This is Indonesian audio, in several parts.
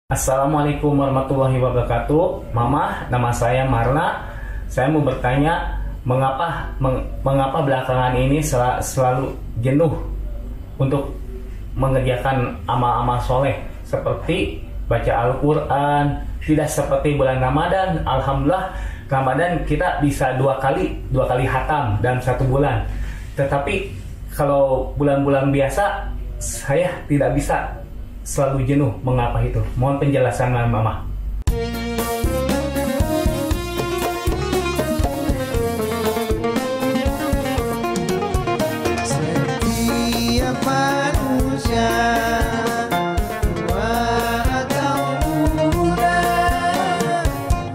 Assalamualaikum warahmatullahi wabarakatuh. Mama, nama saya Marna. Saya mau bertanya, mengapa belakangan ini selalu jenuh untuk mengerjakan amal-amal soleh seperti baca Al-Quran, tidak seperti bulan Ramadan. Alhamdulillah, Ramadan kita bisa dua kali hatam dalam satu bulan. Tetapi kalau bulan-bulan biasa, saya tidak bisa, selalu jenuh. Mengapa itu? Mohon penjelasan Mama. Setiap manusia tua atau muda,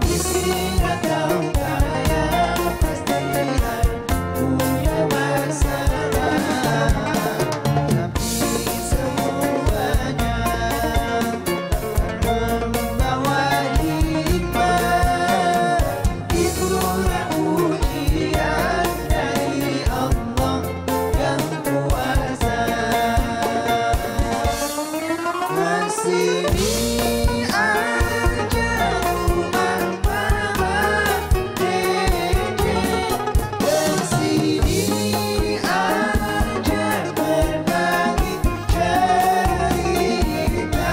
miskin atau kaya, pasti punya masalah. Tapi semuanya membawa hikmah. Itulah ujian dari Allah yang kuasa. Kesini aja rumah mama dede, kesini aja berbagi cerita,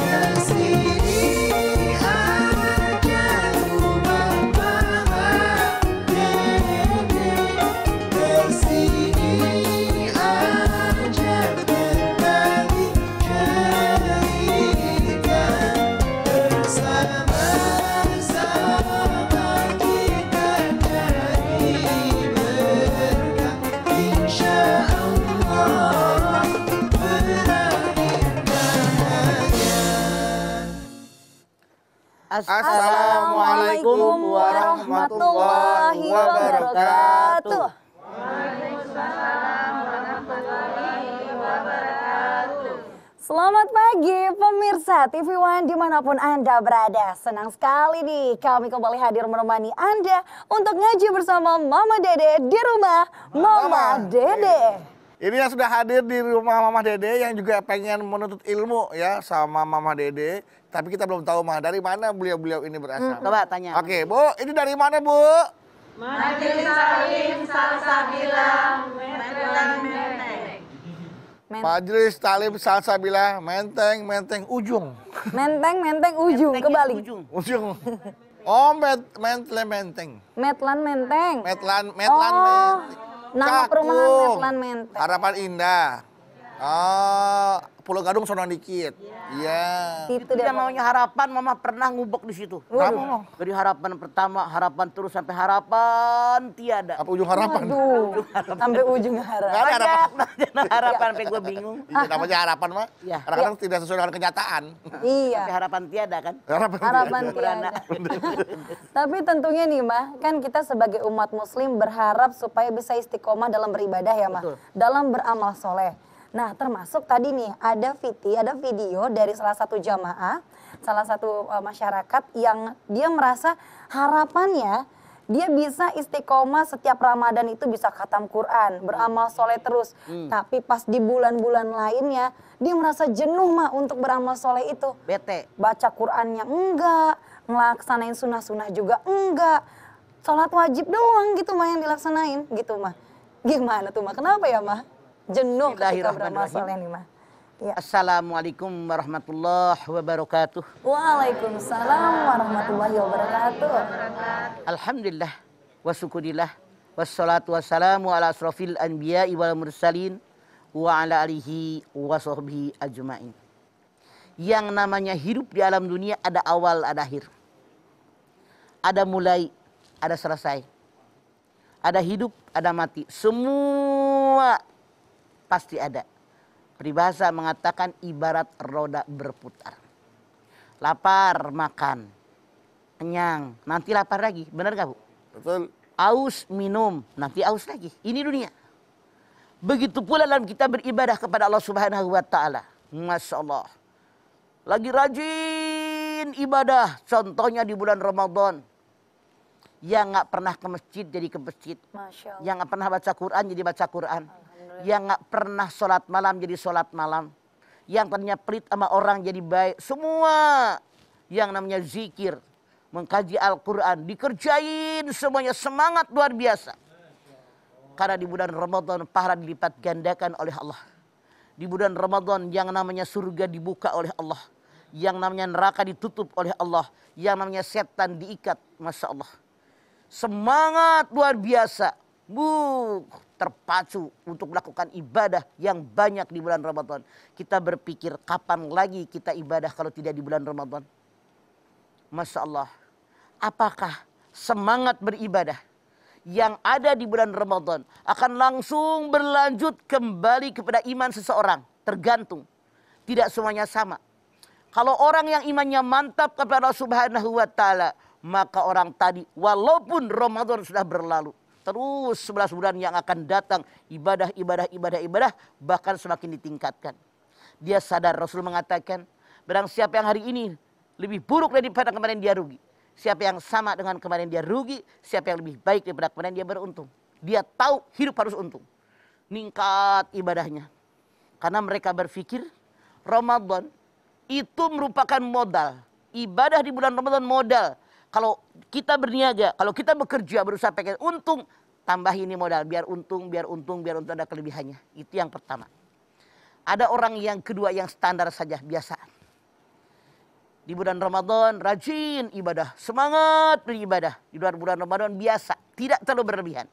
kesini aja rumah mama dede, kesini aja berbagi cerita, bersama-sama kita cari berkah, insya Allah berakhir bahagia. Assalamualaikum warahmatullahi wabarakatuh. Selamat pagi pemirsa TV One dimanapun Anda berada. Senang sekali nih kami kembali hadir menemani Anda untuk ngaji bersama Mama Dede di rumah Mama Dede. Ini yang sudah hadir di rumah Mama Dede yang juga pengen menuntut ilmu ya sama Mama Dede. Tapi kita belum tahu dari mana beliau-beliau ini berasal. Coba tanya. Oke, Bu, ini dari mana, Bu? Majelis Salim Salsabila Menteng. Majelis Talim Salsabila Menteng Ujung. Menteng ujung kembali. Ujung. Oh, Menteng. Metlan Menteng. Metlan Oh, Menteng. nama perumahan Cakung. Metlan Menteng. Harapan Indah. Oh, Pulau Gadung sono dikit. Iya. Itu Itu dia. yang namanya harapan, Mama pernah ngubek di situ. Kamu Dari harapan pertama, harapan terus sampai harapan tiada. apa ujung harapan? Aduh, sampai ujung harapan. Nggak ada harapan. Harapan sampai gue bingung. Iya, namanya harapan mah. Iya. Kadang-kadang tidak sesuai dengan kenyataan. Iya. Sampai harapan tiada kan. Harapan tiada. Tapi tentunya nih Mah, kan kita sebagai umat muslim berharap supaya bisa istiqomah dalam beribadah ya Mah. Betul. Dalam beramal soleh. Nah termasuk tadi nih ada video dari salah satu jamaah, salah satu masyarakat yang dia merasa harapannya dia bisa istiqomah setiap Ramadan itu bisa khatam Quran, beramal soleh terus. Tapi pas di bulan-bulan lainnya dia merasa jenuh Mah untuk beramal soleh itu. Bete. Baca Qur'annya enggak, ngelaksanain sunnah-sunnah juga enggak. Sholat wajib doang gitu mah yang dilaksanain gitu mah. Gimana tuh mah? Kenapa ya mah? Jenuh ketika beramal soleh nih mah. Ya. Assalamualaikum warahmatullahi wabarakatuh. Waalaikumsalam warahmatullahi wabarakatuh. Alhamdulillah wa syukurillah wassalatu wassalamu ala asrofil anbiya'i wal mursalin wa ala alihi wa sahbihi ajma'in. Yang namanya hidup di alam dunia ada awal, ada akhir. Ada mulai, ada selesai. Ada hidup, ada mati. Semua pasti ada. Peribahasa mengatakan ibarat roda berputar. Lapar, makan. Kenyang, nanti lapar lagi. Benar gak Bu? Betul. Aus, minum, nanti aus lagi. Ini dunia. Begitu pula dalam kita beribadah kepada Allah Subhanahu wa Ta'ala. Masya Allah. Lagi rajin ibadah. Contohnya di bulan Ramadan. Yang nggak pernah ke masjid jadi ke masjid. Masya Allah. Yang nggak pernah baca Quran jadi baca Quran. Yang nggak pernah sholat malam jadi sholat malam. Yang tadinya pelit sama orang jadi baik. Semua yang namanya zikir, mengkaji Al-Quran, dikerjain semuanya, semangat luar biasa. Karena di bulan Ramadan pahala dilipat gandakan oleh Allah. Di bulan Ramadan yang namanya surga dibuka oleh Allah. Yang namanya neraka ditutup oleh Allah. Yang namanya setan diikat. Masya Allah. Semangat luar biasa. Terpacu untuk melakukan ibadah yang banyak di bulan Ramadan. Kita berpikir kapan lagi kita ibadah kalau tidak di bulan Ramadan. Masya Allah. Apakah semangat beribadah yang ada di bulan Ramadan akan langsung berlanjut kembali kepada iman seseorang? Tergantung. Tidak semuanya sama. Kalau orang yang imannya mantap kepada Allah Subhanahu wa Ta'ala, maka orang tadi walaupun Ramadan sudah berlalu, terus 11 bulan yang akan datang ibadah bahkan semakin ditingkatkan. Dia sadar, Rasul mengatakan, barang siapa yang hari ini lebih buruk daripada kemarin dia rugi. Siapa yang sama dengan kemarin dia rugi, siapa yang lebih baik daripada kemarin dia beruntung. Dia tahu hidup harus untung. Ningkat ibadahnya. Karena mereka berpikir Ramadan itu merupakan modal. Ibadah di bulan Ramadan modal. Kalau kita berniaga, kalau kita bekerja berusaha pengen untung, tambah ini modal. Biar untung ada kelebihannya. Itu yang pertama. Ada orang yang kedua yang standar saja, biasa. Di bulan Ramadan rajin ibadah, semangat beribadah. Di luar bulan Ramadan biasa, tidak terlalu berlebihan.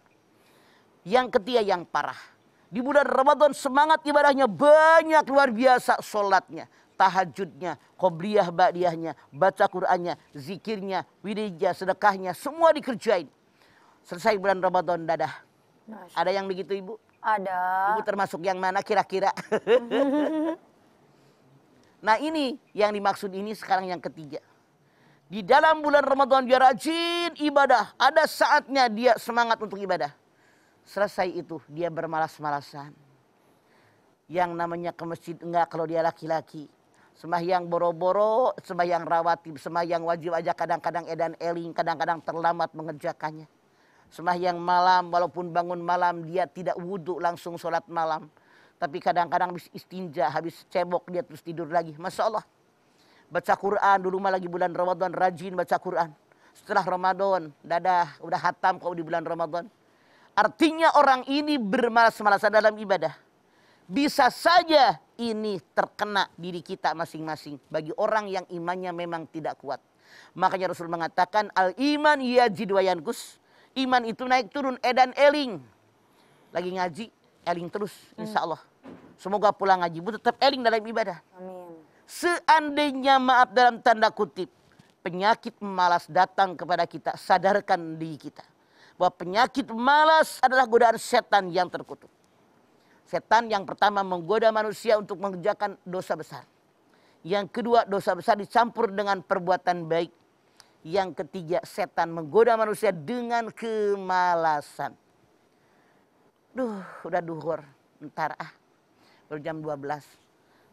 Yang ketiga yang parah. Di bulan Ramadan semangat ibadahnya banyak luar biasa. Sholatnya, tahajudnya, qobliyah ba'diyahnya, baca Qur'annya, zikirnya, wiridnya, sedekahnya, semua dikerjain. Selesai bulan Ramadan dadah. Ada yang begitu Ibu? Ada. Ibu termasuk yang mana kira-kira? Nah ini yang dimaksud ini sekarang yang ketiga. Di dalam bulan Ramadan dia rajin ibadah. Ada saatnya dia semangat untuk ibadah. Selesai itu dia bermalas-malasan. Yang namanya ke masjid enggak kalau dia laki-laki. Sembahyang boro-boro, sembahyang rawatib, sembahyang wajib aja kadang-kadang edan eling, kadang-kadang terlambat mengerjakannya. Sembahyang malam walaupun bangun malam dia tidak wudhu langsung sholat malam. Tapi kadang-kadang habis istinja, habis cebok dia terus tidur lagi. Masya Allah. Baca Quran, dulu mah lagi bulan Ramadan, rajin baca Quran. Setelah Ramadan, dadah, udah hatam kau di bulan Ramadan. Artinya orang ini bermalas-malasan dalam ibadah. Bisa saja ini terkena diri kita masing-masing. Bagi orang yang imannya memang tidak kuat. Makanya Rasul mengatakan, al-iman yazid wa yanqus. Iman itu naik turun, edan eling. Lagi ngaji, eling terus, insya Allah. Semoga pulang ngaji, tetap eling dalam ibadah. Amin. Seandainya maaf dalam tanda kutip, penyakit malas datang kepada kita, sadarkan diri kita. Bahwa penyakit malas adalah godaan setan yang terkutuk. Setan yang pertama menggoda manusia untuk mengerjakan dosa besar. Yang kedua dosa besar dicampur dengan perbuatan baik. Yang ketiga setan menggoda manusia dengan kemalasan. Udah duhur, ntar baru jam 12.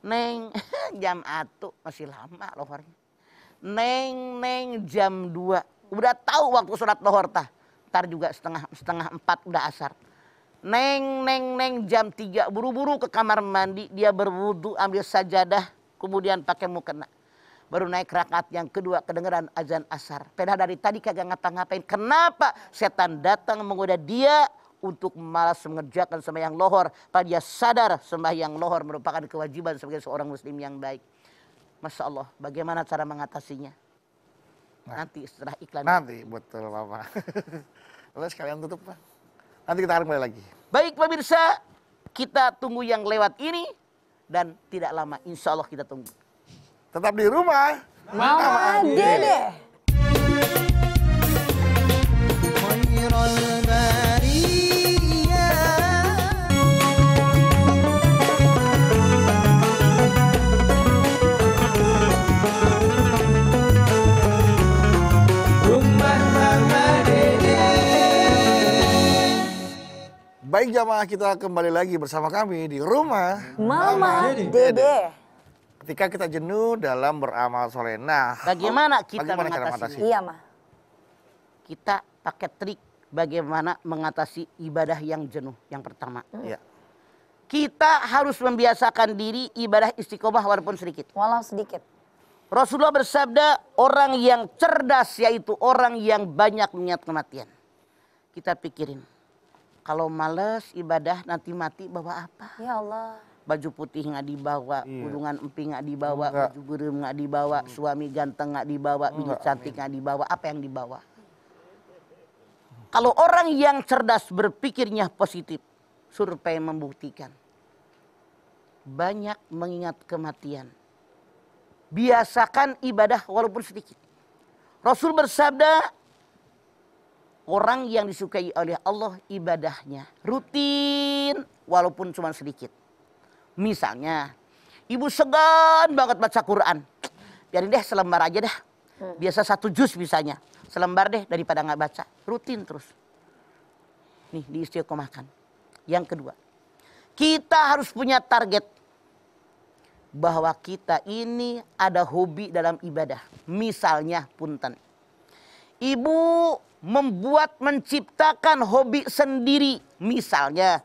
Neng, jam 1 masih lama lohornya. Neng jam 2. Udah tahu waktu sholat lohor tah. Ntar juga setengah 4 udah asar. Neng jam 3 buru-buru ke kamar mandi. Dia berwudu ambil sajadah. Kemudian pakai mukena. Baru naik rakaat yang kedua kedengeran azan asar. Padahal dari tadi kagak ngapa-ngapain. Kenapa? Setan datang menggoda dia untuk malas mengerjakan sembahyang lohor. Padahal dia sadar sembahyang lohor merupakan kewajiban sebagai seorang muslim yang baik. Masya Allah, bagaimana cara mengatasinya? Nanti setelah iklan. Nanti, betul Bapak. Lalu sekalian tutup Pak. Nanti kita akan kembali lagi. Baik pemirsa, kita tunggu yang lewat ini. Dan tidak lama, insya Allah kita tunggu. Tetap di rumah. Mama Dede. Baik jamaah, kita kembali lagi bersama kami di rumah Mama Dede. ketika kita jenuh dalam beramal soleh. Nah, Bagaimana kita bagaimana cara mengatasi? mengatasi? Iya, Ma. Kita pakai trik bagaimana mengatasi ibadah yang jenuh. Yang pertama, Iya. Kita harus membiasakan diri ibadah istiqomah walaupun sedikit. Walau sedikit. Rasulullah bersabda, orang yang cerdas yaitu orang yang banyak mengingat kematian. Kita pikirin, kalau males ibadah nanti mati bawa apa? Ya Allah. Baju putih nggak dibawa, kurungan emping nggak dibawa, Enggak. baju berem nggak dibawa, suami ganteng nggak dibawa, bini cantik nggak dibawa, apa yang dibawa? Kalau orang yang cerdas berpikirnya positif, survei membuktikan banyak mengingat kematian. Biasakan ibadah walaupun sedikit. Rasul bersabda, orang yang disukai oleh Allah ibadahnya rutin walaupun cuma sedikit. Misalnya, ibu segan banget baca Quran. Biarin deh selembar aja dah. Biasa 1 juz bisanya. Selembar deh daripada nggak baca. Rutin terus. Nih diistiqomahkan. Yang kedua, kita harus punya target bahwa kita ini ada hobi dalam ibadah. Misalnya punten. Ibu menciptakan hobi sendiri. Misalnya,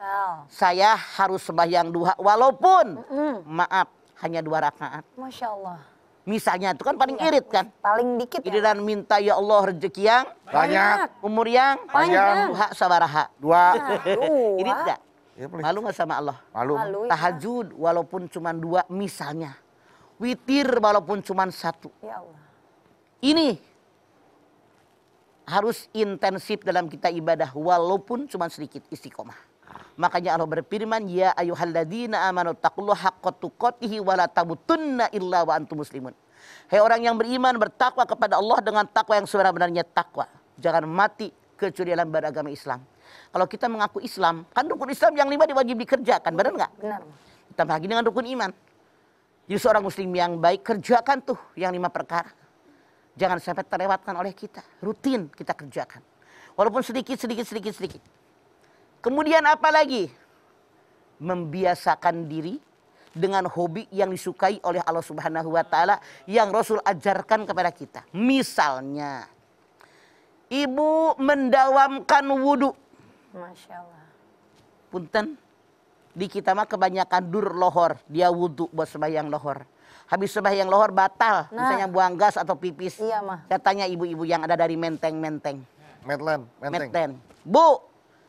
saya harus sembahyang duha walaupun maaf hanya 2 rakaat. Masya Allah. Misalnya itu kan paling irit kan. Paling dikit ya. Giliran minta ya Allah rezeki yang Banyak. umur yang Panjang. duha sabaraha. 2. Aduh, Irit gak? Ya, boleh. Malu gak sama Allah? Malu. Malu ya. Tahajud walaupun cuma 2 misalnya. Witir walaupun cuma 1. Ya Allah. Ini harus intensif dalam kita ibadah walaupun cuma sedikit istiqomah. Makanya Allah berfirman, ya ayyuhalladzina amanu taqullaha haqqa tuqatih wa la tamutunna illa wa antum muslimun. Hai orang yang beriman, bertakwa kepada Allah dengan takwa yang sebenarnya takwa. Jangan mati kecuali dalam beragama Islam. Kalau kita mengaku Islam, kan rukun Islam yang 5 diwajib dikerjakan, benar nggak? Benar. Ditambah lagi dengan rukun iman. Jadi seorang muslim yang baik kerjakan tuh yang 5 perkara. Jangan sampai terlewatkan oleh kita. Rutin kita kerjakan. Walaupun sedikit. Kemudian apa lagi? Membiasakan diri dengan hobi yang disukai oleh Allah Subhanahu wa taala yang Rasul ajarkan kepada kita. Misalnya, ibu mendawamkan wudhu. Masya Allah. Punten, di kita mah kebanyakan dur lohor. Dia wudhu buat sembahyang lohor. Habis sembahyang lohor batal. Misalnya buang gas atau pipis. Iya mah. Saya tanya ibu-ibu yang ada dari Menteng. Medland, Menteng. Meten. Bu,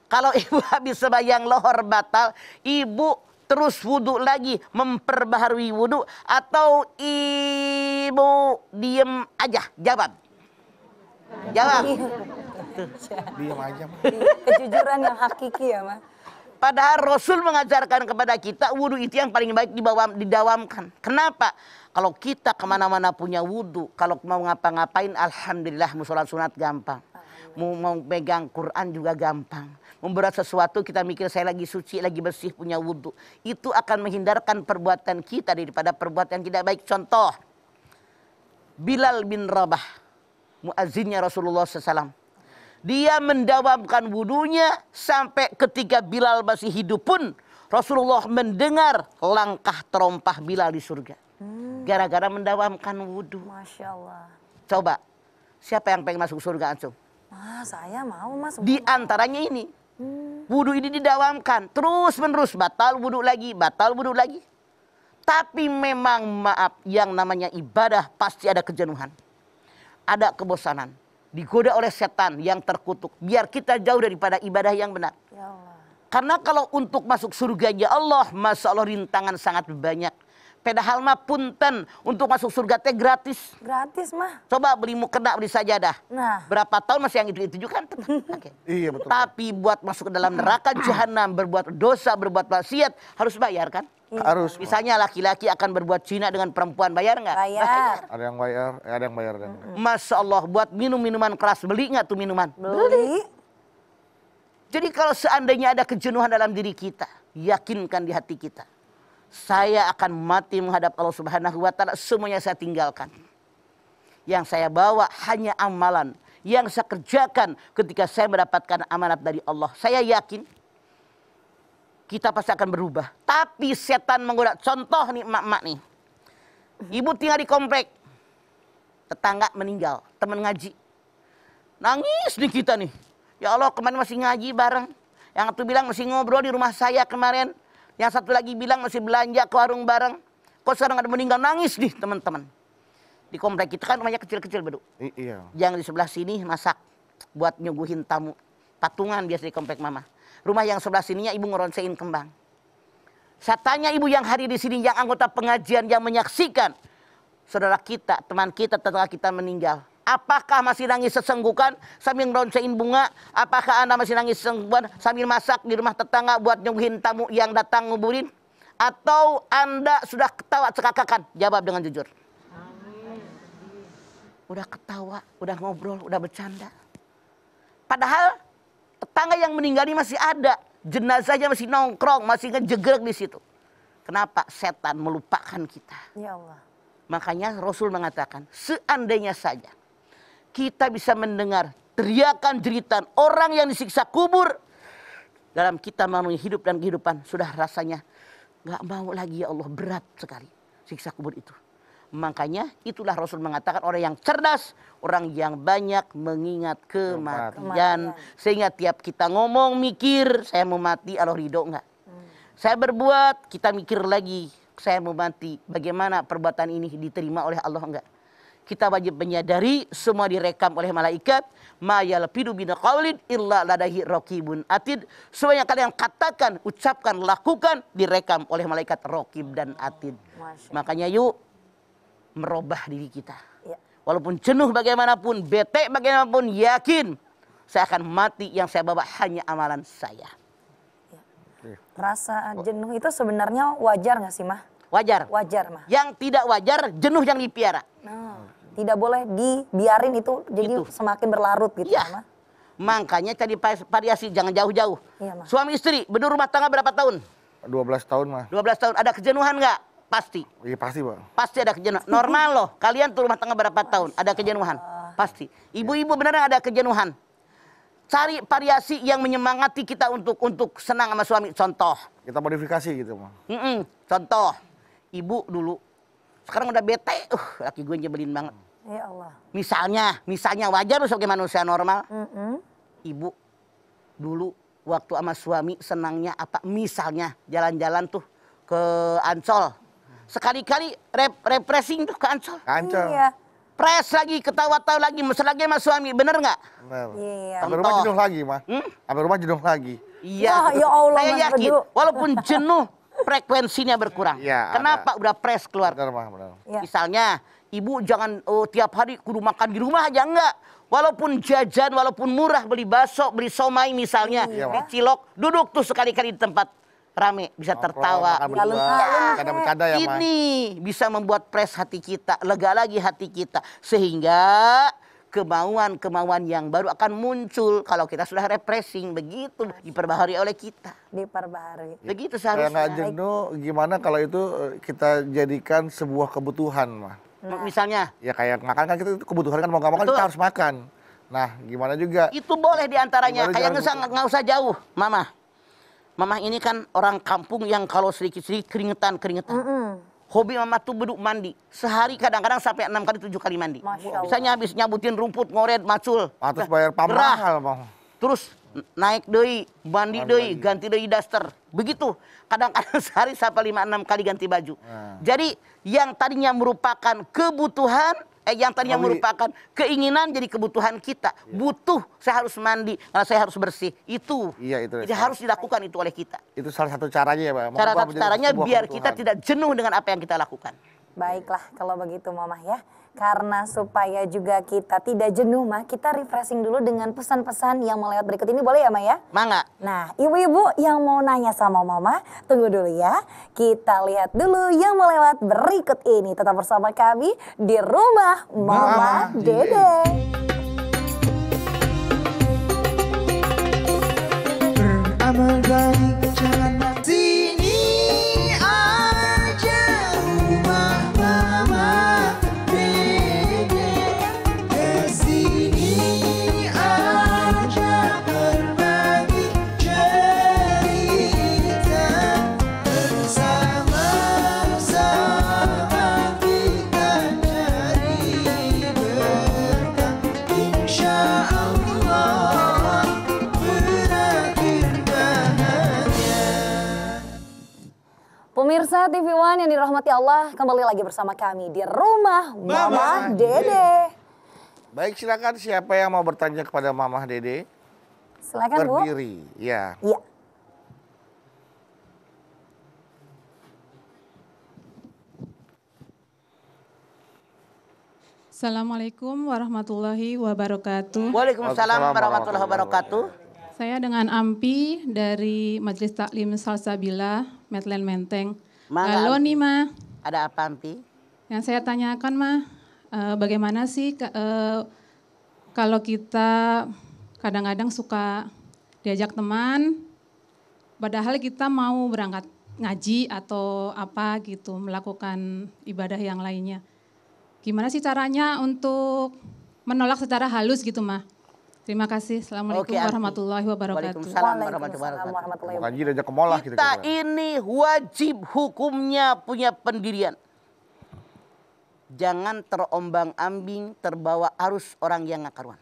kalau ibu habis sembahyang lohor batal, ibu terus wudhu lagi, memperbaharui wudhu, atau ibu diem aja, jawab. Jawab. Diam aja. Kejujuran yang hakiki ya mah. Padahal Rasul mengajarkan kepada kita wudhu itu yang paling baik didawamkan. Kenapa? Kalau kita kemana-mana punya wudhu, kalau mau ngapa-ngapain, alhamdulillah mau sholat sunat gampang. Mau pegang Quran juga gampang. Memberat sesuatu kita mikir saya lagi suci, lagi bersih, punya wudhu. Itu akan menghindarkan perbuatan kita daripada perbuatan tidak baik. Contoh, Bilal bin Rabah, muazzinnya Rasulullah SAW. Dia mendawamkan wudhunya sampai ketika Bilal masih hidup pun Rasulullah mendengar langkah terompah Bilal di surga. Gara-gara mendawamkan wudhu. Masya Allah. Coba, siapa yang pengen masuk surga antum? Saya mau mas. Di antaranya ini. Wudhu ini didawamkan. Terus menerus. Batal wudhu lagi. Tapi memang maaf. Yang namanya ibadah pasti ada kejenuhan. Ada kebosanan. Digoda oleh setan yang terkutuk. Biar kita jauh daripada ibadah yang benar. Ya Allah. Karena kalau untuk masuk surganya Allah, Masya Allah rintangan sangat banyak. Padahal mah punten, untuk masuk surga teh gratis. Gratis mah. Coba beli mukena, beli sajadah. Nah. Berapa tahun masih yang itu juga kan? Oke. Iya betul. Tapi buat masuk ke dalam neraka jahanam, berbuat dosa, berbuat maksiat, harus bayar kan? Harus. Misalnya laki-laki akan berbuat zina dengan perempuan, bayar nggak? Bayar. Ada yang bayar, ada yang bayar. Ada yang bayar. Masya Allah, buat minum minuman keras, beli nggak tuh minuman? Beli. Jadi kalau seandainya ada kejenuhan dalam diri kita, yakinkan di hati kita. Saya akan mati menghadap Allah Subhanahu wa taala, semuanya saya tinggalkan. Yang saya bawa hanya amalan yang saya kerjakan ketika saya mendapatkan amanat dari Allah. Saya yakin kita pasti akan berubah. Tapi setan menggoda. Contoh nih emak-emak nih. Ibu tinggal di komplek. Tetangga meninggal, teman ngaji. Nangis nih kita nih. Ya Allah, kemarin masih ngaji bareng. Yang itu bilang masih ngobrol di rumah saya kemarin. Yang satu lagi bilang masih belanja ke warung bareng. Kok sekarang ada meninggal, nangis nih teman-teman. Di komplek kita kan rumahnya kecil-kecil, Bedu. Iya. Yang di sebelah sini masak buat nyuguhin tamu. Patungan biasa di komplek mama. Rumah yang sebelah sininya ibu ngeronsein kembang. Saya tanya ibu yang hari di sini, yang anggota pengajian, yang menyaksikan saudara kita, teman kita, tetangga kita meninggal. Apakah masih nangis sesenggukan sambil ngeronsein bunga? Apakah Anda masih nangis sesenggukan sambil masak di rumah tetangga buat nyuguhin tamu yang datang nguburin? Atau Anda sudah ketawa cekakakan? Jawab dengan jujur. Udah ketawa, udah ngobrol, udah bercanda. Padahal tetangga yang meninggal ini masih ada. Jenazahnya masih nongkrong, masih ngejegrek di situ. Kenapa? Setan melupakan kita. Ya Allah. Makanya Rasul mengatakan, seandainya saja kita bisa mendengar teriakan jeritan orang yang disiksa kubur dalam kita memenuhi hidup dan kehidupan, sudah rasanya nggak mau lagi, ya Allah, berat sekali siksa kubur itu. Makanya itulah Rasul mengatakan orang yang cerdas, orang yang banyak mengingat kematian. Sehingga tiap kita ngomong, mikir, saya mau mati, Allah ridho enggak. Saya berbuat, kita mikir lagi, saya mau mati, bagaimana perbuatan ini diterima oleh Allah enggak. Kita wajib menyadari semua direkam oleh malaikat. Ma yalfidu min qaulin illa ladaihi raqibun atid. Semua yang kalian katakan, ucapkan, lakukan direkam oleh malaikat raqib dan atid. Makanya yuk merubah diri kita. Ya. Walaupun jenuh bagaimanapun, bete bagaimanapun, yakin saya akan mati, yang saya bawa hanya amalan saya. Rasa jenuh itu sebenarnya wajar nggak sih, Mah? Wajar. Wajar, Mah. Yang tidak wajar, jenuh yang dipiara. Nah, tidak boleh dibiarin itu jadi semakin berlarut gitu, Ya. Mah. Makanya tadi variasi, jangan jauh-jauh. Iya, Mah. Suami istri, berumah tangga berapa tahun? 12 tahun mah. 12 tahun. Ada kejenuhan nggak? Pasti. Iya pasti, Pak. Pasti ada kejenuhan. Normal loh. Kalian tuh rumah tangga berapa tahun? Ada kejenuhan. Pasti. Ibu-ibu beneran ada kejenuhan. Cari variasi yang menyemangati kita untuk senang sama suami. Contoh. Kita modifikasi gitu, mah. Contoh. Ibu dulu. Sekarang udah bete. Laki gue nyebelin banget. Ya Allah. Misalnya wajar loh sebagai manusia normal. Ibu dulu waktu sama suami senangnya apa? Misalnya jalan-jalan tuh ke Ancol. Sekali-kali refreshing tuh ke Ancol. Ancol. Iya. Pres lagi, ketawa-tawa lagi, mesra lagi sama suami, bener nggak? Benar. Iya. Sampai rumah Contoh. jenuh lagi, mah. Sampai rumah jenuh lagi. Iya. Ya Allah, Saya Mas yakin, Bedu. walaupun jenuh, frekuensinya berkurang. Iya, Kenapa? Udah pres keluar. Benar, mah, benar. Ya. Misalnya, ibu jangan tiap hari kudu makan di rumah aja, enggak. Walaupun jajan, walaupun murah, beli bakso, beli somai misalnya, Iya. di cilok, duduk tuh sekali-kali di tempat rame, bisa tertawa. Makan berdua, bercanda-bercanda ya, mah. Ini bisa membuat pres hati kita, lega lagi hati kita. Sehingga kemauan-kemauan yang baru akan muncul kalau kita sudah refreshing. Begitu diperbaharui oleh kita. Diperbaharui. Begitu Kayak nggak seharusnya. jenuh, gimana kalau itu kita jadikan sebuah kebutuhan, mah. Misalnya, Ya kayak makan kan kita itu kebutuhan kan, mau nggak makan Betul. kita harus makan. Nah, gimana juga? itu boleh diantaranya. Gimana Kayak jangan nggak usah jauh, Mama. Mama ini kan orang kampung yang kalau sedikit-sedikit keringetan. Hobi Mama tuh beduk mandi. Sehari kadang-kadang sampai 6 kali 7 kali mandi. Masya Allah. Misalnya habis nyabutin rumput, ngoret, macul. Atas Dah, bayar pam gerah. mahal, Bang. Terus naik deui, mandi deui, ganti deui daster. Begitu. Kadang-kadang sehari sampai 5-6 kali ganti baju. Jadi yang tadinya merupakan kebutuhan, yang tadinya Hobi. merupakan keinginan jadi kebutuhan kita. Butuh, saya harus mandi, saya harus bersih. Itu. Iya, itu. Jadi harus dilakukan itu oleh kita. Itu salah satu caranya ya, Bang. Cara Mengubah menjadi caranya sebuah biar kebutuhan. kita tidak jenuh dengan apa yang kita lakukan. Baiklah kalau begitu, Mamah ya. Karena supaya juga kita tidak jenuh, Mah, kita refreshing dulu dengan pesan-pesan yang mau lewat berikut ini, boleh ya, Mah ya? Mangga. Nah, ibu-ibu yang mau nanya sama Mama, tunggu dulu ya. Kita lihat dulu yang mau lewat berikut ini. Tetap bersama kami di Rumah Mama Dede. Beramal baik jangan sini aja rumah mama Dede. Kesini aja berbagi cerita, bersama-sama kita cari berkah. Insya Allah berakhir bahagia. Pemirsa TV One yang dirahmati Allah, kembali lagi bersama kami di rumah Mama Dede. Baik, silakan siapa yang mau bertanya kepada Mama Dede? Silakan Bu. Berdiri, ya. Iya. Assalamualaikum warahmatullahi wabarakatuh. Waalaikumsalam warahmatullahi wabarakatuh. Saya dengan Ampi dari Majelis Taklim Salsabila, Medland Menteng. Mangga, Halo Ampi. nih Ma, Ada apa, Ampi? yang saya tanyakan Ma, bagaimana sih kalau kita kadang-kadang suka diajak teman, padahal kita mau berangkat ngaji atau apa gitu, melakukan ibadah yang lainnya. Gimana sih caranya untuk menolak secara halus gitu Ma? Terima kasih. Assalamualaikum Oke, Ampi. warahmatullahi wabarakatuh. Waalaikumsalam warahmatullahi Waalaikumsalam wabarakatuh. warahmatullahi Mau wabarakatuh. ngaji diajak ke mall lah Kita kira-kira. ini wajib hukumnya punya pendirian. Jangan terombang-ambing terbawa arus orang yang ngakaruan.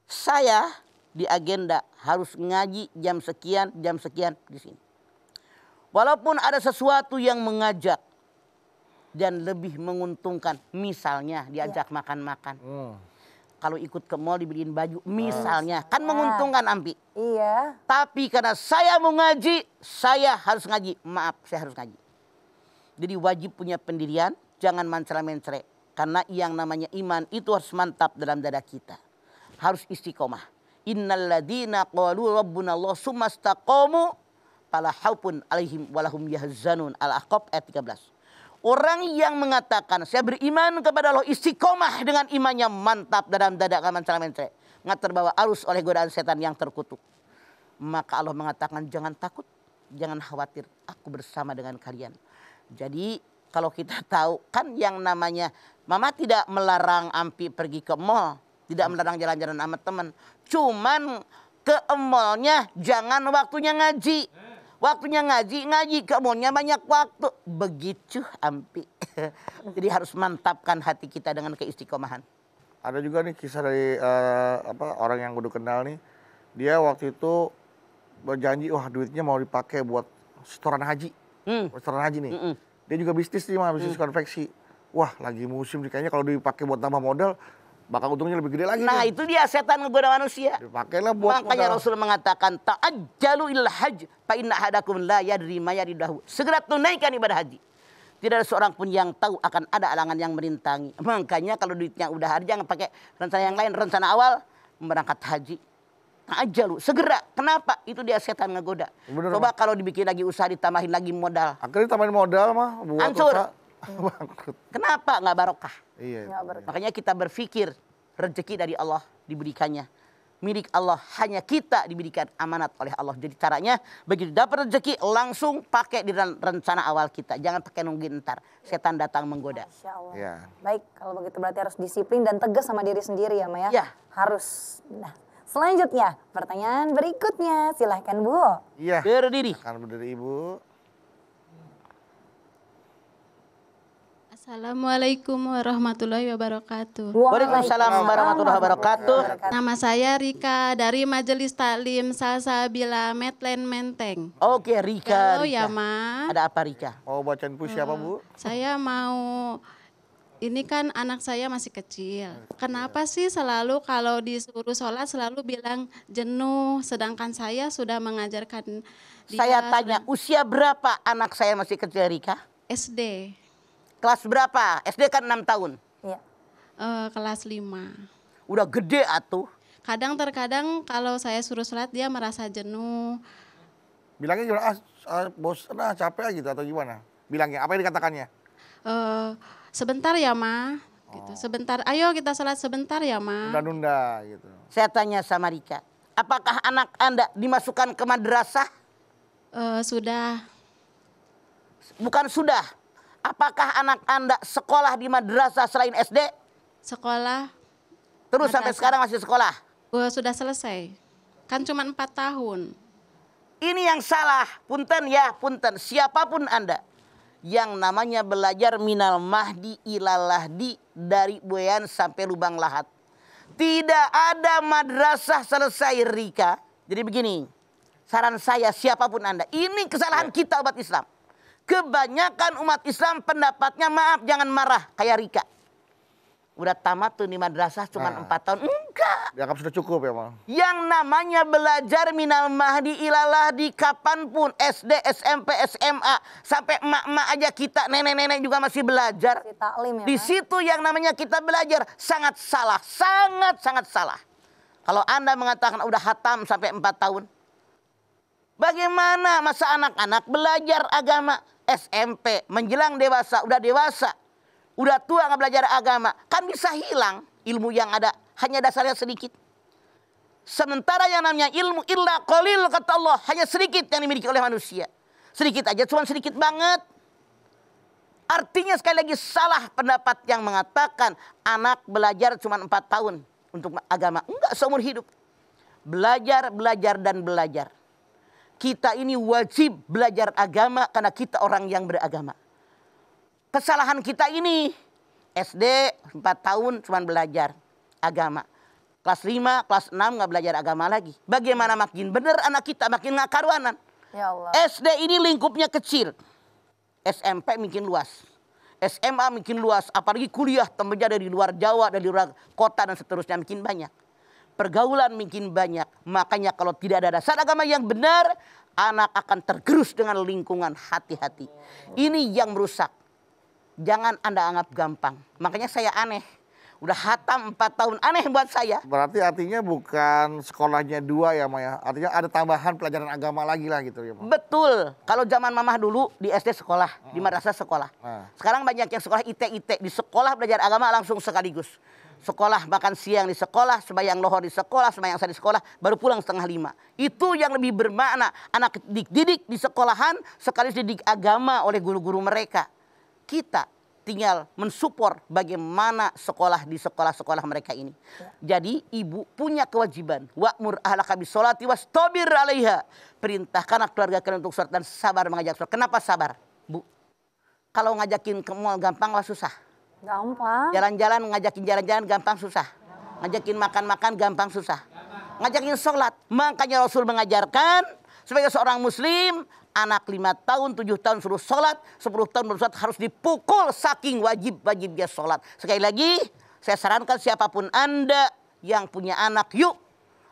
Saya di agenda harus ngaji jam sekian di sini. Walaupun ada sesuatu yang mengajak dan lebih menguntungkan, misalnya diajak makan-makan. Kalau ikut ke mall dibeliin baju, misalnya, kan menguntungkan Ampi. Iya. Tapi karena saya mau ngaji, saya harus ngaji. Maaf, saya harus ngaji. Jadi wajib punya pendirian, jangan mencela-mencela. Karena yang namanya iman itu harus mantap dalam dada kita. Harus istiqomah. Innalladzina qalu rabbunallah summa istaqamu fala khaufun alaihim walahum yahzanun. Al-Ahqaf ayat 13. Orang yang mengatakan saya beriman kepada Allah, istiqomah dengan imannya mantap dalam dada, aman mencela-mencela, nggak terbawa arus oleh godaan setan yang terkutuk. Maka Allah mengatakan jangan takut, jangan khawatir, aku bersama dengan kalian. Jadi kalau kita tahu kan yang namanya Mama tidak melarang Ampi pergi ke mall, tidak melarang jalan-jalan sama teman. Cuman ke mallnya jangan waktunya ngaji. Waktunya ngaji ke mallnya banyak waktu. Begitu Ampi. Jadi harus mantapkan hati kita dengan keistiqomahan. Ada juga nih kisah dari orang yang kudu kenal nih. Dia waktu itu berjanji, wah duitnya mau dipakai buat setoran haji. Setoran haji nih. Dia juga bisnis nih, bisnis konveksi. Wah lagi musim nih, kayaknya kalau dipakai buat tambah modal, bakal untungnya lebih gede lagi. Nah itu dia setan ngegoda manusia. Dipakailah buat Makanya modal. Rasul mengatakan ta'ajjalu ilal hajj fa inna ahadakum la yadri ma yaridahu. Segera tunaikan ibadah haji. Tidak ada seorang pun yang tahu akan ada alangan yang merintangi. Makanya kalau duitnya udah ada jangan pakai rencana yang lain. Rencana awal berangkat haji. Ta'ajjalu segera. Kenapa? Itu dia setan ngegoda. Bener, Coba kalau dibikin lagi usaha ditambahin lagi modal. Akhirnya tambahin modal mah buat Hancur. usaha. Bangkrut. Kenapa? Nggak barokah. Iya. Makanya kita berpikir rezeki dari Allah diberikannya. Milik Allah, hanya kita diberikan amanat oleh Allah. Jadi caranya begitu dapat rezeki langsung pakai di rencana awal kita. Jangan pakai nungguin ntar. Setan datang menggoda. Masya Allah. Iya. Baik, kalau begitu berarti harus disiplin dan tegas sama diri sendiri ya Ma ya? Iya. Harus. Nah, selanjutnya pertanyaan berikutnya. Silahkan Bu. Iya. Berdiri. Akan berdiri Ibu. Assalamualaikum warahmatullahi wabarakatuh. Waalaikumsalam warahmatullahi wabarakatuh. Nama saya Rika dari Majelis Taklim Salsabila Medland Menteng. Oke Rika. Halo ya Rika. Ma, Ada apa Rika? Mau bacain puisi apa Bu? saya mau, ini kan anak saya masih kecil. Kenapa sih selalu kalau disuruh sholat selalu bilang jenuh, sedangkan saya sudah mengajarkan dia Saya tanya usia berapa anak saya masih kecil Rika? SD, Kelas berapa? SD kan 6 tahun. Iya. kelas 5. Udah gede atuh. Terkadang kalau saya suruh sholat dia merasa jenuh. Bilangnya gimana? Bosan, capek gitu atau gimana? Bilangnya, apa yang dikatakannya? Sebentar ya Ma, gitu. Sebentar, ayo kita sholat sebentar ya Ma. Nunda-nunda gitu. Saya tanya sama Rika, apakah anak Anda dimasukkan ke madrasah? Sudah. Bukan sudah. Apakah anak Anda sekolah di madrasah selain SD? Sekolah Terus sampai Madrasah. sekarang masih sekolah? sudah selesai. Kan cuma 4 tahun. Ini yang salah. Punten ya, punten. Siapapun Anda yang namanya belajar minal mahdi ilal lahdi, dari buayan sampai lubang lahat. Tidak ada madrasah selesai Rika. Jadi begini, saran saya siapapun Anda. Ini kesalahan kita umat Islam. Kebanyakan umat Islam pendapatnya maaf jangan marah kayak Rika. Udah tamat tuh di madrasah cuma 4 tahun. Enggak. Dianggap sudah cukup ya, Bang. Yang namanya belajar minal mahdi ilalah di kapanpun. SD, SMP, SMA. Sampai emak-emak aja kita, nenek-nenek juga masih belajar. Masih taklim ya, Di Mas? situ yang namanya kita belajar sangat salah. Sangat salah. Kalau Anda mengatakan udah hatam sampai 4 tahun. Bagaimana masa anak-anak belajar agama SMP menjelang dewasa, udah dewasa. Udah tua nggak belajar agama, kan bisa hilang ilmu yang ada, hanya dasarnya sedikit. Sementara yang namanya ilmu illa qalil kata Allah, hanya sedikit yang dimiliki oleh manusia. Sedikit aja, cuma sedikit banget. Artinya sekali lagi salah pendapat yang mengatakan anak belajar cuma 4 tahun untuk agama. Enggak, seumur hidup. Belajar, dan belajar. Kita ini wajib belajar agama karena kita orang yang beragama. Kesalahan kita ini, SD 4 tahun cuma belajar agama. Kelas 5, kelas 6 nggak belajar agama lagi. Bagaimana makin benar anak kita, makin nggak karuanan. Ya Allah. SD ini lingkupnya kecil. SMP makin luas. SMA makin luas. Apalagi kuliah temennya dari luar Jawa, dari luar kota dan seterusnya makin banyak. Pergaulan makin banyak. Makanya kalau tidak ada dasar agama yang benar, anak akan tergerus dengan lingkungan. Hati-hati. Ini yang merusak. Jangan Anda anggap gampang. Makanya saya aneh. Udah hatam 4 tahun. Aneh buat saya. Berarti artinya bukan sekolahnya 2 ya, Maya. Artinya ada tambahan pelajaran agama lagi lah gitu ya, Ma. Betul. Kalau zaman mamah dulu di SD sekolah. Di madrasah sekolah. Sekarang banyak yang sekolah IT. Di sekolah belajar agama langsung sekaligus. Sekolah makan siang di sekolah. Sembahyang lohor di sekolah. Sembahyang asar di sekolah. Baru pulang 4:30. Itu yang lebih bermakna. Anak didik di sekolahan. Sekaligus didik agama oleh guru-guru mereka. Kita tinggal mensupport bagaimana sekolah di sekolah-sekolah mereka ini. Jadi ibu punya kewajiban. Wa'mur ahlaka bisolati wastabir 'alaiha. Perintahkan keluarga kalian untuk sholat dan sabar mengajak sholat. Kenapa sabar, Bu? Kalau ngajakin ke mall gampang lah susah. Gampang. Jalan-jalan ngajakin jalan-jalan gampang susah. Ngajakin makan-makan gampang susah. Ngajakin sholat. Makanya Rasul mengajarkan sebagai seorang muslim, anak 5 tahun, 7 tahun suruh sholat, 10 tahun baru sholat harus dipukul saking wajib dia sholat. Sekali lagi, saya sarankan siapapun Anda yang punya anak, yuk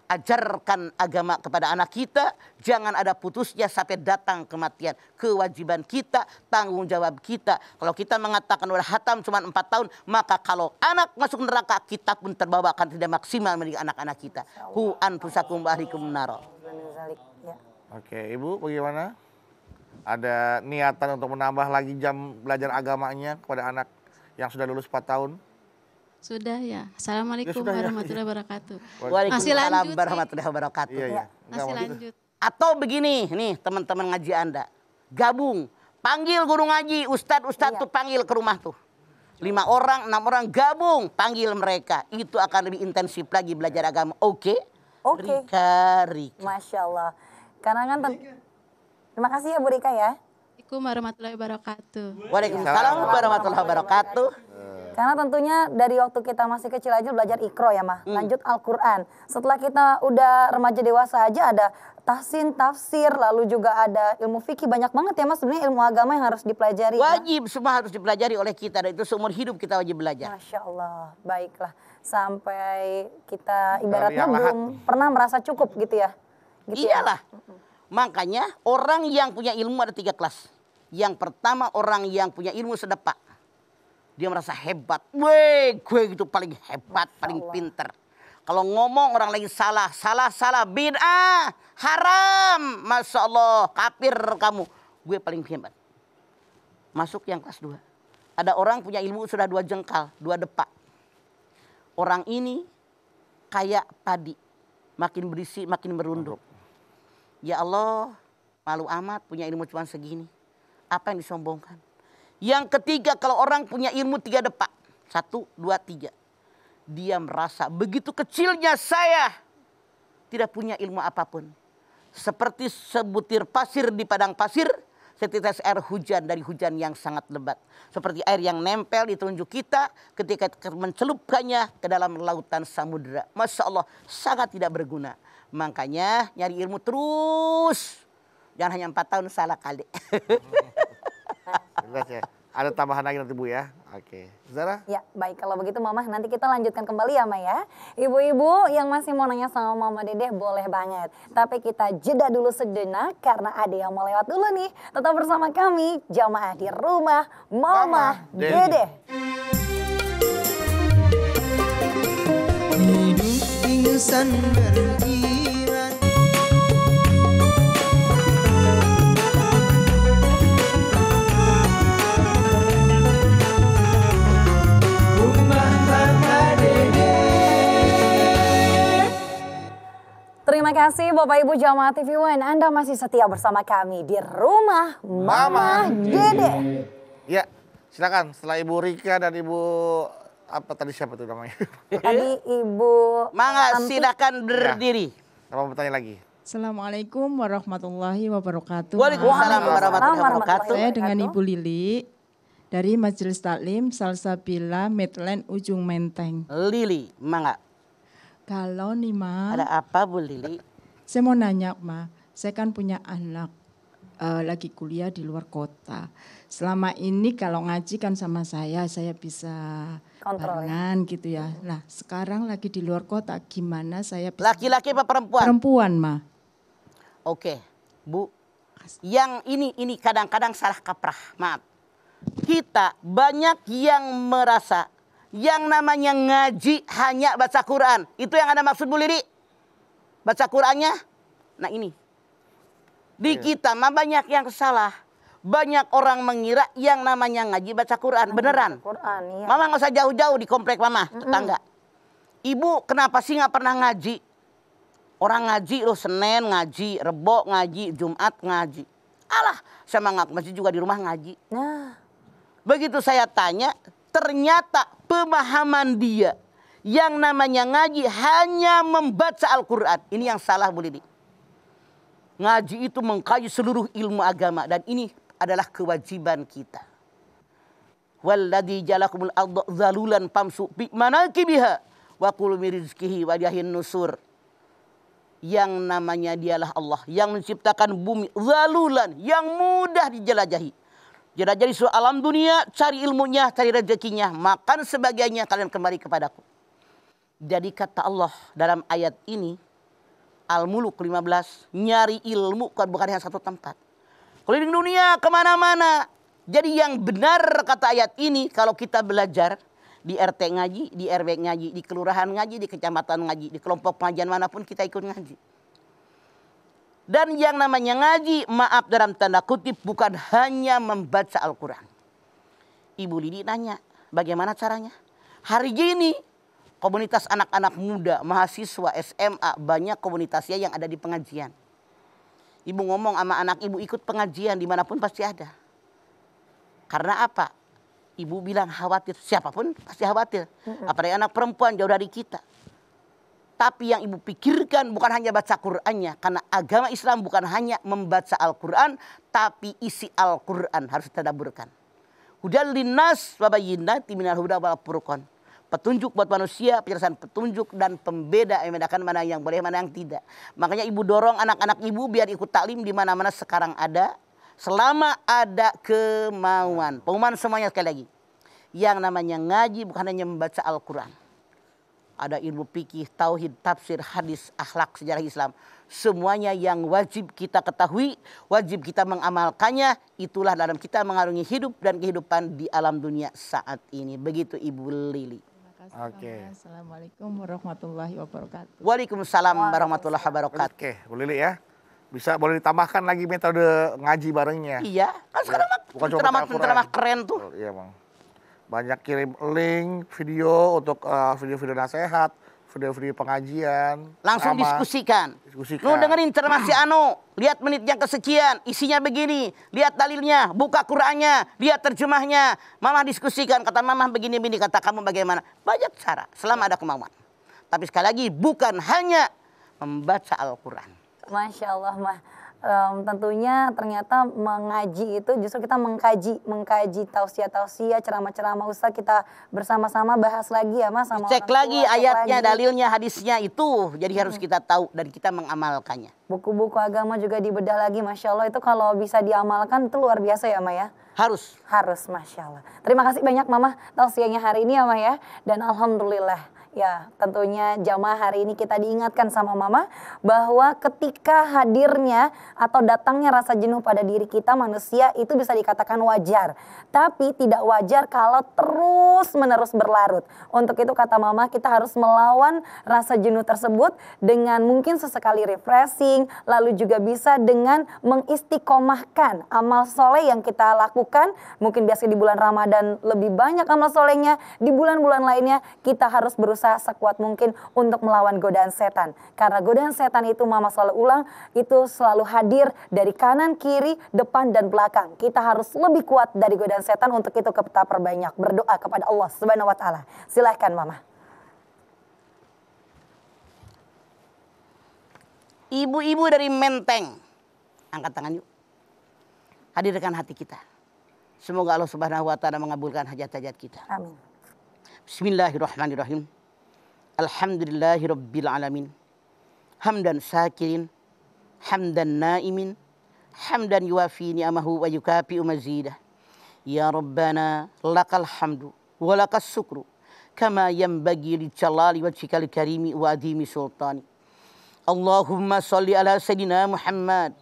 ajarkan agama kepada anak kita. Jangan ada putusnya sampai datang kematian. Kewajiban kita, tanggung jawab kita. Kalau kita mengatakan udah hatam cuma 4 tahun, maka kalau anak masuk neraka, kita pun terbawa akan tidak maksimal mendidik anak-anak kita. Hu anfusakum wa ahlikum naro. Ya. Oke, Ibu bagaimana? Ada niatan untuk menambah lagi jam belajar agamanya kepada anak yang sudah lulus 4 tahun? Sudah ya. Assalamualaikum warahmatullahi wabarakatuh. Masih Waalaikumsalam lanjut warahmatullahi wabarakatuh. Iya. Masih lanjut. Atau begini, nih teman-teman ngaji Anda. Gabung, panggil guru ngaji, ustadz tuh panggil ke rumah tuh. 5 orang, 6 orang gabung, panggil mereka. Itu akan lebih intensif lagi belajar agama. Oke? Rika. Masya Allah. Karena kan terima kasih ya Bu Rika ya. Assalamualaikum warahmatullahi wabarakatuh. Waalaikumsalam warahmatullahi wabarakatuh. Karena tentunya dari waktu kita masih kecil aja belajar Iqra ya Mah. Lanjut Al-Quran. Setelah kita udah remaja dewasa aja ada tahsin, tafsir, lalu juga ada ilmu fikih. Banyak banget ya Mas sebenarnya ilmu agama yang harus dipelajari. Wajib, semua harus dipelajari oleh kita. Dan itu seumur hidup kita wajib belajar. Masya Allah, baiklah. Sampai kita ibaratnya belum pernah merasa cukup gitu ya. Gitu Iyalah. Makanya orang yang punya ilmu ada 3 kelas. Yang pertama orang yang punya ilmu sedepak. Dia merasa hebat. Weh, gue gitu paling hebat, paling pinter. Kalau ngomong orang lain salah, bid'ah, haram. Masya Allah, kafir kamu. Gue paling hebat. Masuk yang kelas 2. Ada orang punya ilmu sudah 2 jengkal, 2 depak. Orang ini kayak padi. Makin berisi, makin merunduk. Ya Allah, malu amat punya ilmu cuma segini. Apa yang disombongkan? Yang ketiga, kalau orang punya ilmu 3 depak. 1, 2, 3. Dia merasa begitu kecilnya saya tidak punya ilmu apapun. Seperti sebutir pasir di padang pasir, setetes air hujan dari hujan yang sangat lebat. Seperti air yang nempel di telunjuk kita ketika mencelupkannya ke dalam lautan samudera. Masya Allah, sangat tidak berguna. Makanya nyari ilmu terus. Jangan hanya 4 tahun salah kali. Jelas ya. Ada tambahan lagi nanti Bu ya. Oke. Zara? Ya, baik. Kalau begitu Mama, nanti kita lanjutkan kembali ya, Ma ya. Ibu-ibu yang masih mau nanya sama Mama Dedeh boleh banget. Tapi kita jeda dulu sejenak karena ada yang mau lewat dulu nih. Tetap bersama kami, Jamaah di Rumah Mama Dedeh. Hidup insan beriman. Rumah Mama Dedeh. Terima kasih Bapak Ibu Jamaah TV One. Anda masih setia bersama kami di Rumah Mama Dedeh. Ya, silakan. Setelah Ibu Rika dan Ibu apa tadi siapa tuh namanya? Tadi Ibu Mangga Santi. silakan berdiri. Apa mau bertanya lagi? Assalamualaikum warahmatullahi wabarakatuh. Waalaikumsalam warahmatullahi wabarakatuh. Saya dengan Ibu Lili dari Majelis Taklim Salsabila Midland Ujung Menteng. Lili, mangga. Kalau nih Ma, Ada apa Bu Lili? saya mau nanya Ma, saya kan punya anak lagi kuliah di luar kota. Selama ini kalau ngaji kan sama saya bisa Kontrol ya. barengan gitu ya. Nah sekarang lagi di luar kota, gimana saya bisa? Laki-laki apa perempuan? Perempuan Ma. Oke, Bu. Yang ini kadang-kadang salah kaprah. Maaf. Kita banyak yang merasa yang namanya ngaji hanya baca Quran. Itu yang ada maksud Bu Lili? Baca Qurannya? Nah ini. Di kita mah banyak yang salah. Banyak orang mengira yang namanya ngaji baca Quran. Beneran. Quran, iya. Mama nggak usah jauh-jauh di komplek Mama, tetangga. Ibu kenapa sih nggak pernah ngaji? Orang ngaji loh, Senin ngaji, Rebo ngaji, Jumat ngaji. Alah, saya mah nggak masih juga di rumah ngaji. Nah, Begitu saya tanya, ternyata pemahaman dia yang namanya ngaji hanya membaca Al-Quran. Ini yang salah Bu Lili. Ngaji itu mengkaji seluruh ilmu agama dan ini adalah kewajiban kita. Walladzi jalakumul arda zalulan famsu bi manakibiha wa kulu min rizqihi wa jahin nusur. Yang namanya dialah Allah yang menciptakan bumi zalulan yang mudah dijelajahi. Jelajahi seluruh alam dunia, cari ilmunya, cari rezekinya, makan sebagainya, kalian kembali kepadaku. Jadi kata Allah dalam ayat ini, Al-Muluk 15, nyari ilmu bukan hanya satu tempat. Keliling dunia kemana-mana. Jadi yang benar kata ayat ini, kalau kita belajar di RT ngaji, di RW ngaji, di kelurahan ngaji, di kecamatan ngaji, di kelompok pengajian manapun kita ikut ngaji. Dan yang namanya ngaji, maaf dalam tanda kutip, bukan hanya membaca Al-Quran. Ibu Lili nanya, bagaimana caranya? Hari ini, komunitas anak-anak muda, mahasiswa, SMA, banyak komunitasnya yang ada di pengajian. Ibu ngomong sama anak ibu ikut pengajian dimanapun pasti ada. Karena apa? Ibu bilang khawatir, siapapun pasti khawatir. Apalagi anak perempuan jauh dari kita. Tapi yang ibu pikirkan bukan hanya baca Qur'annya. Karena agama Islam bukan hanya membaca Al-Quran, tapi isi Al-Quran harus ditadaburkan. Hudal linnas wa bayyinatin minal huda wal furqan. Petunjuk buat manusia, penjelasan petunjuk dan pembeda yang membedakan mana yang boleh, mana yang tidak. Makanya ibu dorong anak-anak ibu biar ikut taklim di mana-mana sekarang ada. Selama ada kemauan. Pengumuman semuanya sekali lagi. Yang namanya ngaji bukan hanya membaca Al-Quran. Ada ilmu fikih, tauhid, tafsir, hadis, akhlak, sejarah Islam. Semuanya yang wajib kita ketahui, wajib kita mengamalkannya. Itulah dalam kita mengarungi hidup dan kehidupan di alam dunia saat ini. Begitu Ibu Lili. Oke. Assalamualaikum warahmatullahi wabarakatuh. Waalaikumsalam warahmatullahi wabarakatuh. Oke, Bu Lili ya. Bisa boleh ditambahkan lagi metode ngaji barengnya. Iya, kan sekarang Bukan cuma ceramah keren tuh. Iya Bang. Banyak kirim link video untuk video-video nasihat, video-video pengajian. Langsung ceramah. diskusikan. Diskusikan. Lu dengerin ceramah si Ano, lihat menit yang kesekian, isinya begini, lihat dalilnya, buka Qur'annya, lihat terjemahnya. Mama diskusikan, kata mama begini-begini, kata kamu bagaimana. Banyak cara, selama ada kemauan. Tapi sekali lagi, bukan hanya membaca Al-Quran. Masya Allah, Mah. tentunya ternyata mengaji itu justru kita mengkaji tausiah-tausiah, ceramah-ceramah Ustaz, kita bersama-sama bahas lagi ya Mas sama Cek orang tua, lagi cek ayatnya, lagi. dalilnya, hadisnya itu. Jadi harus kita tahu dan kita mengamalkannya. Buku-buku agama juga dibedah lagi, Masya Allah, itu kalau bisa diamalkan itu luar biasa ya Ma ya. Harus. Harus, Masya Allah. Terima kasih banyak Mama tausiahnya hari ini ya Ma ya. Dan Alhamdulillah ya tentunya jamaah hari ini kita diingatkan sama Mama bahwa ketika hadirnya atau datangnya rasa jenuh pada diri kita manusia itu bisa dikatakan wajar. Tapi tidak wajar kalau terus menerus berlarut. Untuk itu kata Mama kita harus melawan rasa jenuh tersebut dengan mungkin sesekali refreshing. Lalu juga bisa dengan mengistiqomahkan amal soleh yang kita lakukan. Mungkin biasa di bulan Ramadan lebih banyak amal solehnya. Di bulan-bulan lainnya kita harus berusaha sekuat mungkin untuk melawan godaan setan. Karena godaan setan itu Mama selalu ulang, itu selalu hadir dari kanan, kiri, depan, dan belakang. Kita harus lebih kuat dari godaan setan, untuk itu kita perbanyak berdoa kepada Allah Subhanahu wa Ta'ala. Silahkan Mama. Ibu-ibu dari Menteng, angkat tangan yuk. Hadirkan hati kita. Semoga Allah Subhanahu wa Ta'ala mengabulkan hajat-hajat kita. Amin. Bismillahirrahmanirrahim. Alhamdulillahi Rabbil Alamin. Hamdan syakirin, hamdan naimin, hamdan yuwafi ni'amahu wa yukafi'u mazidah. Ya Rabbana lakal hamdu wa lakas syukru kama yanbaghi li jalali wajhikal karimi wa adhimi sultani. Allahumma sholli ala sayyidina Muhammad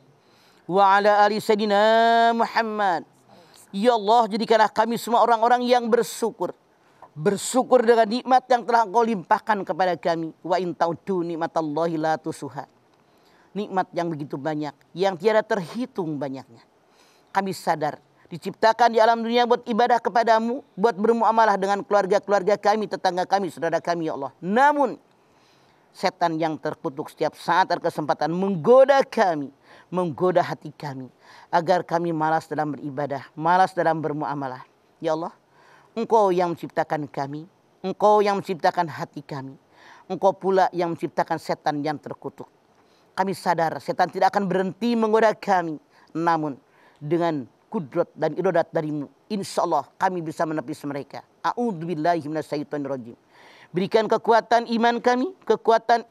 wa ala ali sayyidina Muhammad. Ya Allah, jadikanlah kami semua orang-orang yang bersyukur. Bersyukur dengan nikmat yang telah Engkau limpahkan kepada kami. Wa in ta'uddu nikmatallahi la tusuha. Nikmat yang begitu banyak, yang tiada terhitung banyaknya. Kami sadar diciptakan di alam dunia buat ibadah kepadamu, buat bermuamalah dengan keluarga-keluarga kami, tetangga kami, saudara kami ya Allah. Namun setan yang terkutuk setiap saat berkesempatan menggoda kami, menggoda hati kami, agar kami malas dalam beribadah, malas dalam bermuamalah. Ya Allah, Engkau yang menciptakan kami, Engkau yang menciptakan hati kami, Engkau pula yang menciptakan setan yang terkutuk. Kami sadar setan tidak akan berhenti menggoda kami, namun dengan kudrat dan iradat darimu, insya Allah kami bisa menepis mereka. A'udzubillahi minasyaitonirrajim. Berikan kekuatan iman kami, kekuatan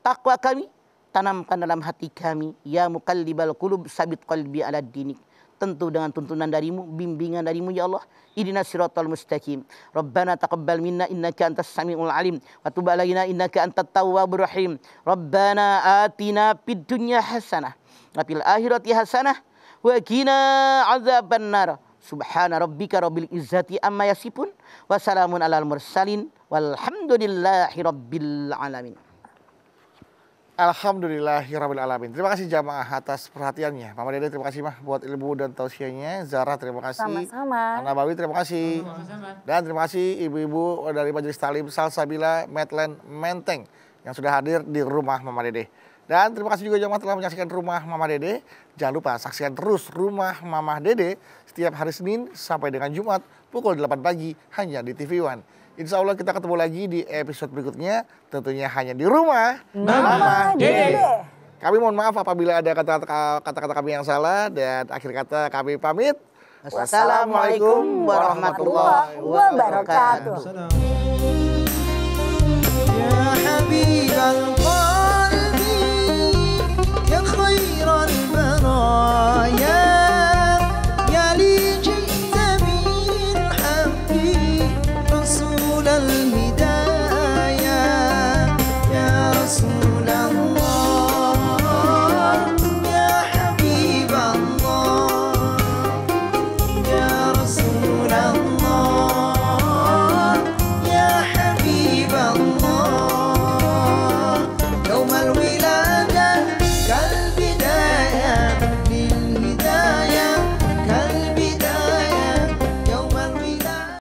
takwa kami, tanamkan dalam hati kami, ya muqallibal qulub sabit qalbi ala dinik. Tentu dengan tuntunan darimu, bimbingan darimu ya Allah. Ihdinas siratal mustaqim. Rabbana taqabbal minna innaka antas samiul alim wa tub alaina innaka antat tawwabur rahim. Rabbana atina fid dunya hasanah wa fil akhirati hasanah wa qina adzabannar. Subhana rabbika rabbil izzati amma yasifun wa salamun alal mursalin walhamdulillahi rabbil alamin. Alhamdulillahirabbil alamin. Terima kasih jamaah atas perhatiannya. Mama Dede terima kasih Mah buat ilmu dan tausiahnya. Zara terima kasih. Sama-sama. Ana Bawi terima kasih. Dan terima kasih ibu-ibu dari Majelis Talim Salsabila Medland Menteng yang sudah hadir di rumah Mama Dede. Dan terima kasih juga jamaah telah menyaksikan rumah Mama Dede. Jangan lupa saksikan terus rumah Mama Dede setiap hari Senin sampai dengan Jumat pukul 8 pagi hanya di TV One. Insya Allah kita ketemu lagi di episode berikutnya, tentunya hanya di rumah Mama Dede. Kami mohon maaf apabila ada kata-kata kami yang salah, dan akhir kata kami pamit. Wassalamualaikum warahmatullahi wabarakatuh. يا حبيب القلب يا خير البرايا يا لي جئت من حبي رسول الهدايا يا رسول